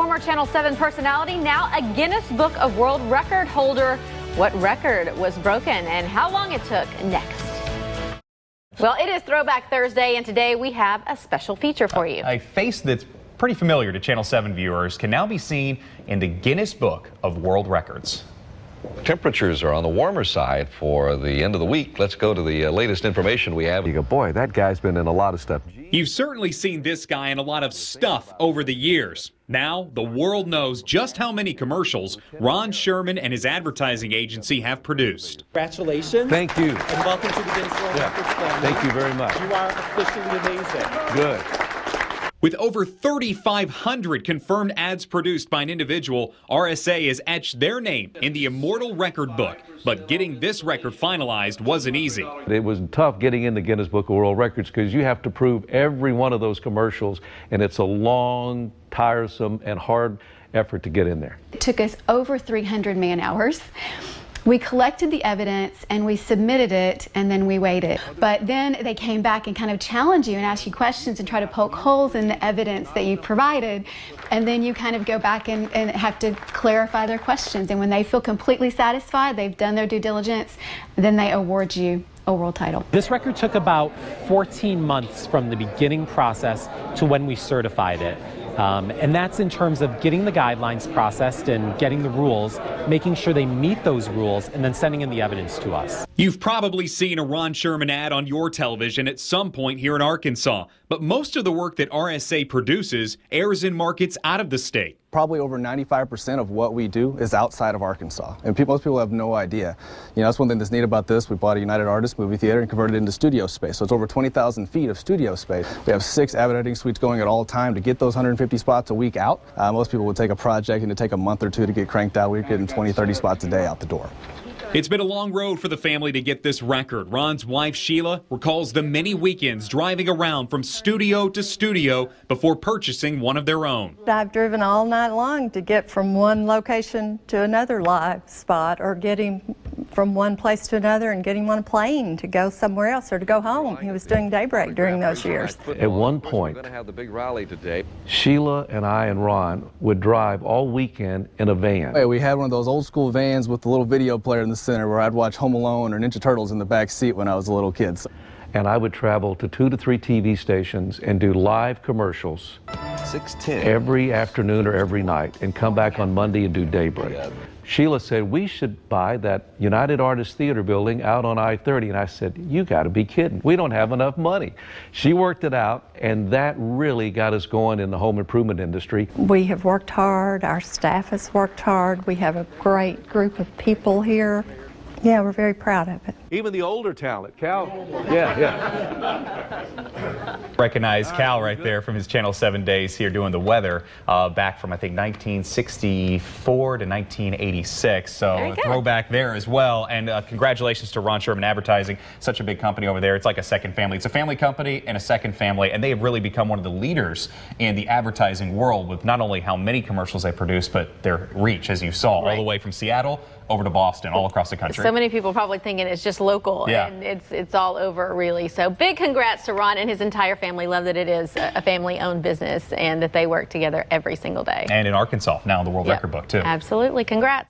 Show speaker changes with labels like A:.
A: former Channel 7 personality, now a Guinness Book of World Record holder. What record was broken and how long it took? Next. Well, it is Throwback Thursday, and today we have a special feature for you.
B: A face that's pretty familiar to Channel 7 viewers can now be seen in the Guinness Book of World Records.
C: Temperatures are on the warmer side for the end of the week. Let's go to the latest information we have.
D: You go, boy, that guy's been in a lot of stuff.
E: You've certainly seen this guy in a lot of stuff over the years. Now, the world knows just how many commercials Ron Sherman and his advertising agency have produced.
F: Congratulations.
D: Thank you.
F: And welcome to the Guinness World Records family.
D: Thank you very much.
F: You are officially amazing.
D: Good.
E: With over 3,500 confirmed ads produced by an individual, RSA has etched their name in the immortal record book. But getting this record finalized wasn't easy.
D: It was tough getting in the Guinness Book of World Records because you have to prove every one of those commercials, and it's a long, tiresome, and hard effort to get in there.
G: It took us over 300 man-hours. We collected the evidence and we submitted it, and then we waited. But then they came back and kind of challenge you and ask you questions and try to poke holes in the evidence that you provided. And then you kind of go back and have to clarify their questions. And when they feel completely satisfied, they've done their due diligence, then they award you a world title.
F: This record took about 14 months from the beginning process to when we certified it. And that's in terms of getting the guidelines processed and getting the rules, making sure they meet those rules, and then sending in the evidence to us.
E: You've probably seen a Ron Sherman ad on your television at some point here in Arkansas, but most of the work that RSA produces airs in markets out of the state.
H: Probably over 95% of what we do is outside of Arkansas, and most people have no idea. You know, that's one thing that's neat about this. We bought a United Artists movie theater and converted it into studio space, so it's over 20,000 feet of studio space. We have 6 avid editing suites going at all time to get those 150 spots a week out. Most people would take a project and it'd take a month or two to get cranked out. We're getting 20, 30 spots a day out the door.
E: It's been a long road for the family to get this record. Ron's wife, Sheila, recalls the many weekends driving around from studio to studio before purchasing one of their own.
I: I've driven all night long to get from one location to another live spot, or getting from one place to another and getting on a plane to go somewhere else or to go home. He was doing daybreak during those years.
D: At one point, Sheila and I and Ron would drive all weekend in a van.
H: Hey, we had one of those old school vans with the little video player in the center where I'd watch Home Alone or Ninja Turtles in the back seat when I was a little kid.
D: And I would travel to 2 to 3 TV stations and do live commercials
C: 6:10
D: every afternoon or every night, and come back on Monday and do daybreak. Sheila said, we should buy that United Artists Theater building out on I-30. And I said, you got to be kidding. We don't have enough money. She worked it out, and that really got us going in the home improvement industry.
I: We have worked hard. Our staff has worked hard. We have a great group of people here. Yeah, we're very proud of it.
D: Even the older talent, Cal. Yeah.
B: Recognize Cal right there from his Channel 7 days here doing the weather back from, I think, 1964 to 1986. So a throwback there as well. And congratulations to Ron Sherman Advertising. Such a big company over there. It's like a second family. It's a family company and a second family. And they have really become one of the leaders in the advertising world with not only how many commercials they produce, but their reach, as you saw, all the way from Seattle over to Boston, all across the country.
A: So many people probably thinking it's just local, and it's all over, really. So big congrats to Ron and his entire family. Love that it is a family-owned business and that they work together every single day.
B: And in Arkansas, now in the World Record Book, too.
A: Absolutely. Congrats.